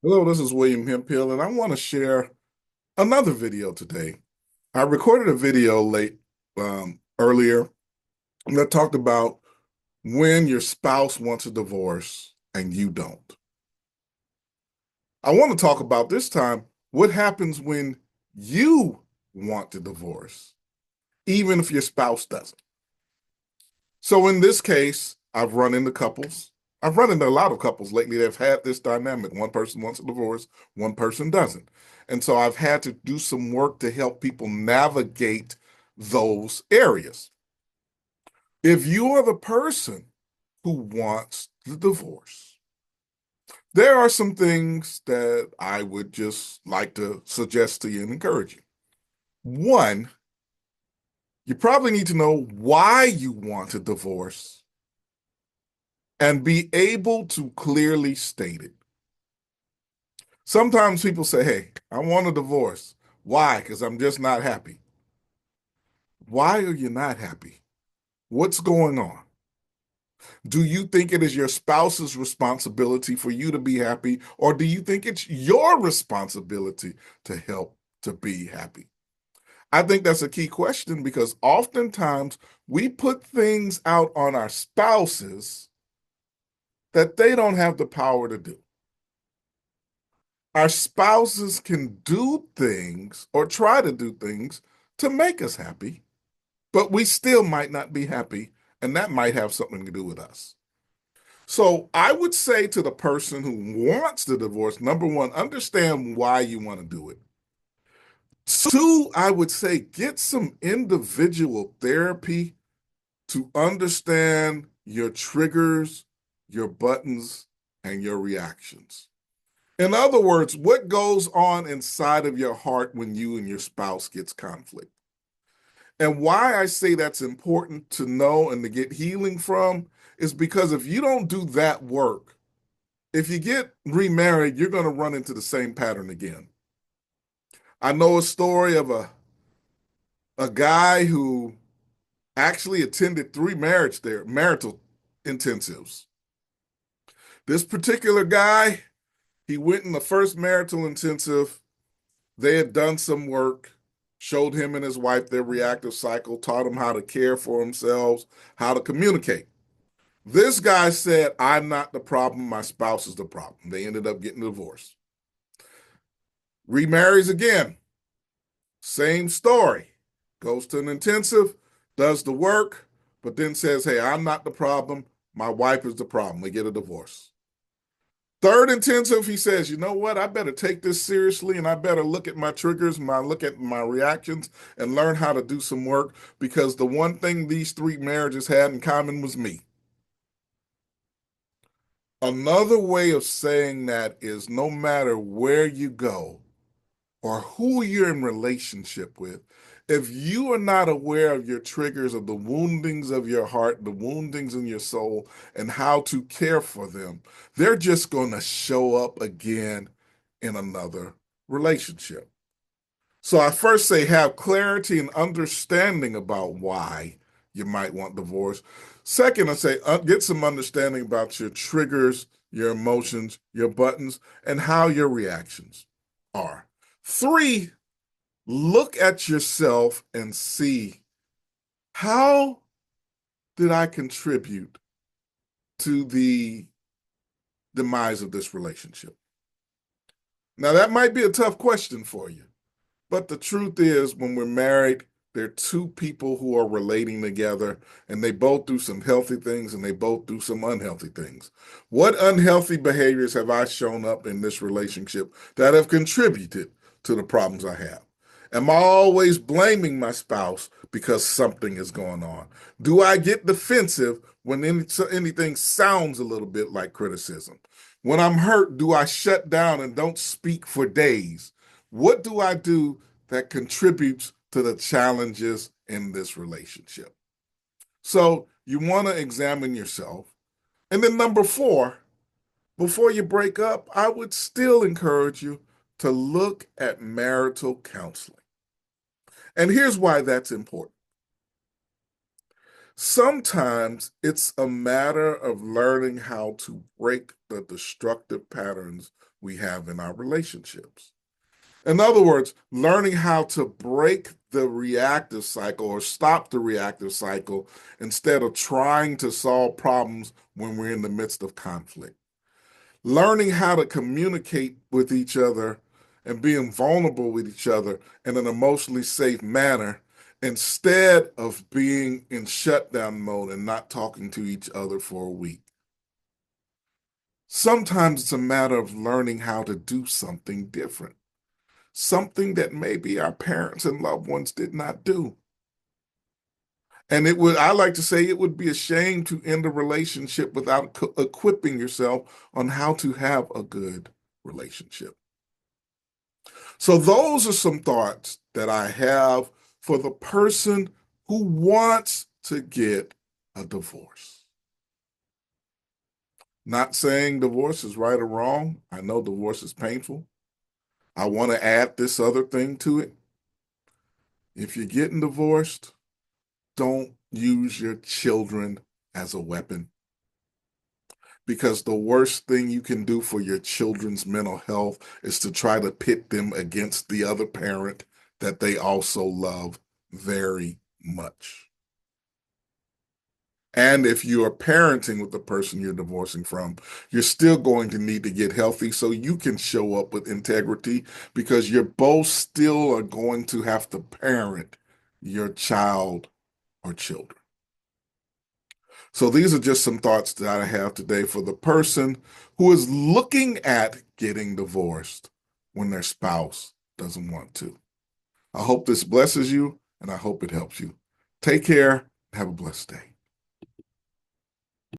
Hello, this is William Hemphill, and I want to share another video today. I recorded a video earlier that talked about when your spouse wants a divorce and you don't. I want to talk about this time what happens when you want to divorce, even if your spouse doesn't. So in this case, I've run into couples. I've run into a lot of couples lately that have had this dynamic. One person wants a divorce, one person doesn't. And so I've had to do some work to help people navigate those areas. If you are the person who wants the divorce, there are some things that I would just like to suggest to you and encourage you. One, you probably need to know why you want a divorce and be able to clearly state it. Sometimes people say, hey, I want a divorce. Why? Because I'm just not happy. Why are you not happy? What's going on? Do you think it is your spouse's responsibility for you to be happy, or do you think it's your responsibility to help to be happy? I think that's a key question because oftentimes we put things out on our spouses that they don't have the power to do. Our spouses can do things or try to do things to make us happy, but we still might not be happy, and that might have something to do with us. So I would say to the person who wants the divorce, number one, understand why you want to do it. Two, I would say get some individual therapy to understand your triggers, your buttons, and your reactions. In other words, what goes on inside of your heart when you and your spouse gets conflict? And why I say that's important to know and to get healing from is because if you don't do that work, if you get remarried, you're going to run into the same pattern again. I know a story of a guy who actually attended three marital intensives. This particular guy, he went in the first marital intensive. They had done some work, showed him and his wife their reactive cycle, taught him how to care for themselves, how to communicate. This guy said, I'm not the problem, my spouse is the problem. They ended up getting divorced. Remarries again, same story. Goes to an intensive, does the work, but then says, hey, I'm not the problem, my wife is the problem. They get a divorce. Third intensive, he says, you know what? I better take this seriously and I better look at my triggers, look at my reactions and learn how to do some work because the one thing these three marriages had in common was me. Another way of saying that is no matter where you go or who you're in relationship with, if you are not aware of your triggers, of the woundings of your heart, the woundings in your soul, and how to care for them, they're just going to show up again in another relationship. So I first say have clarity and understanding about why you might want divorce. Second, I say get some understanding about your triggers, your emotions, your buttons, and how your reactions are. Three, look at yourself and see how did I contribute to the demise of this relationship? Now, that might be a tough question for you. But the truth is, when we're married, they're two people who are relating together, and they both do some healthy things and they both do some unhealthy things. What unhealthy behaviors have I shown up in this relationship that have contributed to the problems I have? Am I always blaming my spouse because something is going on? Do I get defensive when anything sounds a little bit like criticism? When I'm hurt, do I shut down and don't speak for days? What do I do that contributes to the challenges in this relationship? So you want to examine yourself. And then number four, before you break up, I would still encourage you to look at marital counseling. And here's why that's important. Sometimes it's a matter of learning how to break the destructive patterns we have in our relationships. In other words, learning how to break the reactive cycle or stop the reactive cycle instead of trying to solve problems when we're in the midst of conflict. Learning how to communicate with each other and being vulnerable with each other in an emotionally safe manner instead of being in shutdown mode and not talking to each other for a week. Sometimes it's a matter of learning how to do something different, something that maybe our parents and loved ones did not do. And I like to say, it would be a shame to end a relationship without equipping yourself on how to have a good relationship. So those are some thoughts that I have for the person who wants to get a divorce. Not saying divorce is right or wrong. I know divorce is painful. I want to add this other thing to it. If you're getting divorced, don't use your children as a weapon, because the worst thing you can do for your children's mental health is to try to pit them against the other parent that they also love very much. And if you are parenting with the person you're divorcing from, you're still going to need to get healthy so you can show up with integrity, because you're both still are going to have to parent your child or children. So these are just some thoughts that I have today for the person who is looking at getting divorced when their spouse doesn't want to. I hope this blesses you, and I hope it helps you. Take care. Have a blessed day.